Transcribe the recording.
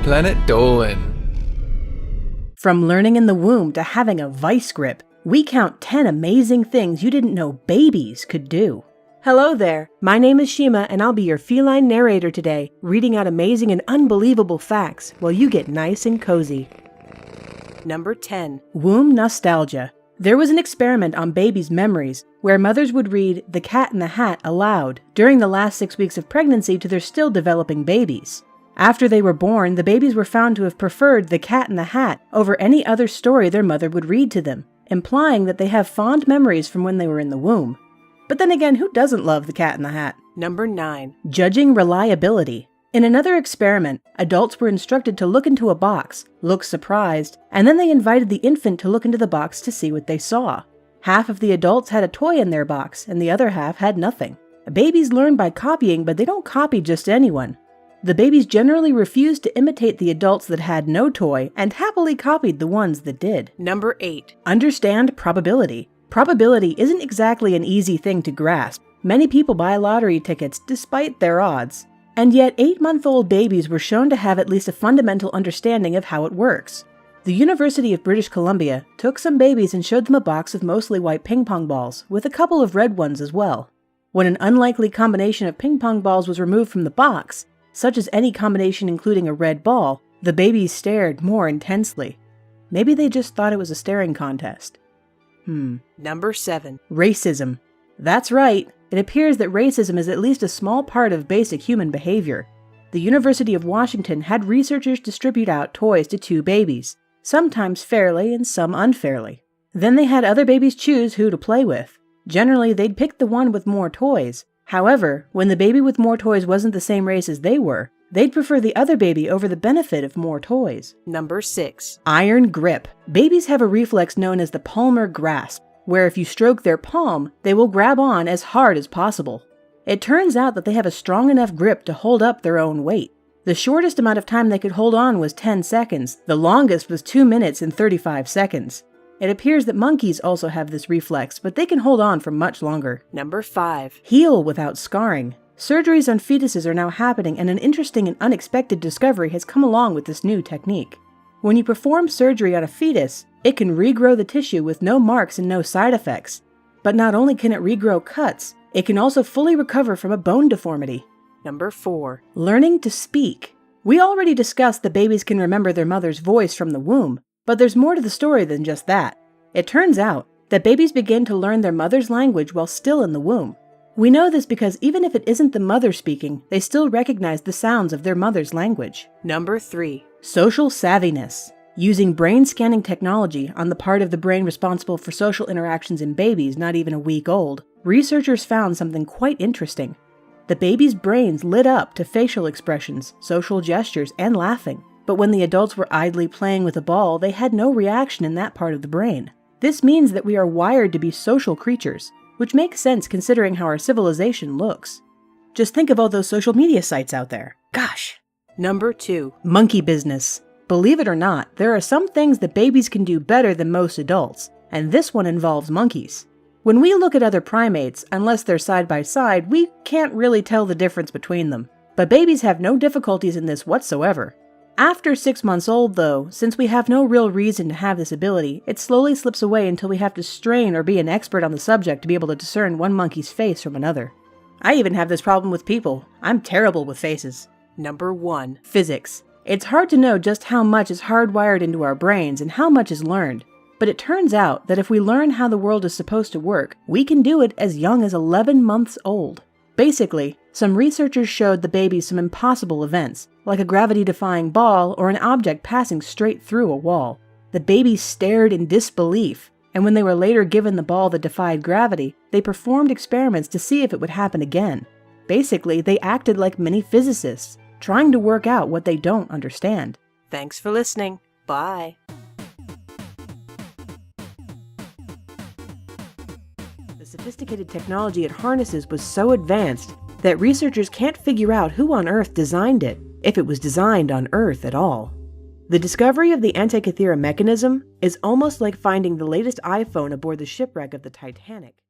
Planet Dolan. From learning in the womb to having a vice grip, we count 10 amazing things you didn't know babies could do. Hello there, my name is Shima and I'll be your feline narrator today, reading out amazing and unbelievable facts while you get nice and cozy. Number 10. Womb nostalgia. There was an experiment on babies' memories where mothers would read The Cat in the Hat aloud during the last 6 weeks of pregnancy to their still developing babies. After they were born, the babies were found to have preferred The Cat in the Hat over any other story their mother would read to them, implying that they have fond memories from when they were in the womb. But then again, who doesn't love The Cat in the Hat? Number 9. Judging reliability. In another experiment, adults were instructed to look into a box, look surprised, and then they invited the infant to look into the box to see what they saw. Half of the adults had a toy in their box, and the other half had nothing. Babies learn by copying, but they don't copy just anyone. The babies generally refused to imitate the adults that had no toy and happily copied the ones that did. Number 8. Understand probability. Probability isn't exactly an easy thing to grasp. Many people buy lottery tickets despite their odds. And yet 8-month-old babies were shown to have at least a fundamental understanding of how it works. The University of British Columbia took some babies and showed them a box of mostly white ping pong balls, with a couple of red ones as well. When an unlikely combination of ping pong balls was removed from the box, such as any combination including a red ball, the babies stared more intensely. Maybe they just thought it was a staring contest. Number 7. Racism. That's right. It appears that racism is at least a small part of basic human behavior. The University of Washington had researchers distribute out toys to 2 babies, sometimes fairly and some unfairly. Then they had other babies choose who to play with. Generally, they'd pick the one with more toys. However, when the baby with more toys wasn't the same race as they were, they'd prefer the other baby over the benefit of more toys. Number 6. Iron grip. Babies have a reflex known as the palmar grasp, where if you stroke their palm, they will grab on as hard as possible. It turns out that they have a strong enough grip to hold up their own weight. The shortest amount of time they could hold on was 10 seconds. The longest was 2 minutes and 35 seconds. It appears that monkeys also have this reflex, but they can hold on for much longer. Number 5. Heal without scarring. Surgeries on fetuses are now happening, and an interesting and unexpected discovery has come along with this new technique. When you perform surgery on a fetus, it can regrow the tissue with no marks and no side effects. But not only can it regrow cuts, it can also fully recover from a bone deformity. Number 4. Learning to speak. We already discussed that babies can remember their mother's voice from the womb, but there's more to the story than just that. It turns out that babies begin to learn their mother's language while still in the womb. We know this because even if it isn't the mother speaking, they still recognize the sounds of their mother's language. Number 3. Social savviness. Using brain scanning technology on the part of the brain responsible for social interactions in babies not even a week old, researchers found something quite interesting. The babies' brains lit up to facial expressions, social gestures, and laughing. But when the adults were idly playing with a ball, they had no reaction in that part of the brain. This means that we are wired to be social creatures, which makes sense considering how our civilization looks. Just think of all those social media sites out there. Gosh! Number 2. Monkey business. Believe it or not, there are some things that babies can do better than most adults, and this one involves monkeys. When we look at other primates, unless they're side by side, we can't really tell the difference between them. But babies have no difficulties in this whatsoever. After 6 months old, though, since we have no real reason to have this ability, it slowly slips away until we have to strain or be an expert on the subject to be able to discern one monkey's face from another. I even have this problem with people. I'm terrible with faces. Number 1. Physics. It's hard to know just how much is hardwired into our brains and how much is learned. But it turns out that if we learn how the world is supposed to work, we can do it as young as 11 months old. Basically, some researchers showed the babies some impossible events, like a gravity-defying ball or an object passing straight through a wall. The babies stared in disbelief, and when they were later given the ball that defied gravity, they performed experiments to see if it would happen again. Basically, they acted like mini physicists, trying to work out what they don't understand. Thanks for listening. Bye. The sophisticated technology it harnesses was so advanced that researchers can't figure out who on Earth designed it, if it was designed on Earth at all. The discovery of the Antikythera mechanism is almost like finding the latest iPhone aboard the shipwreck of the Titanic.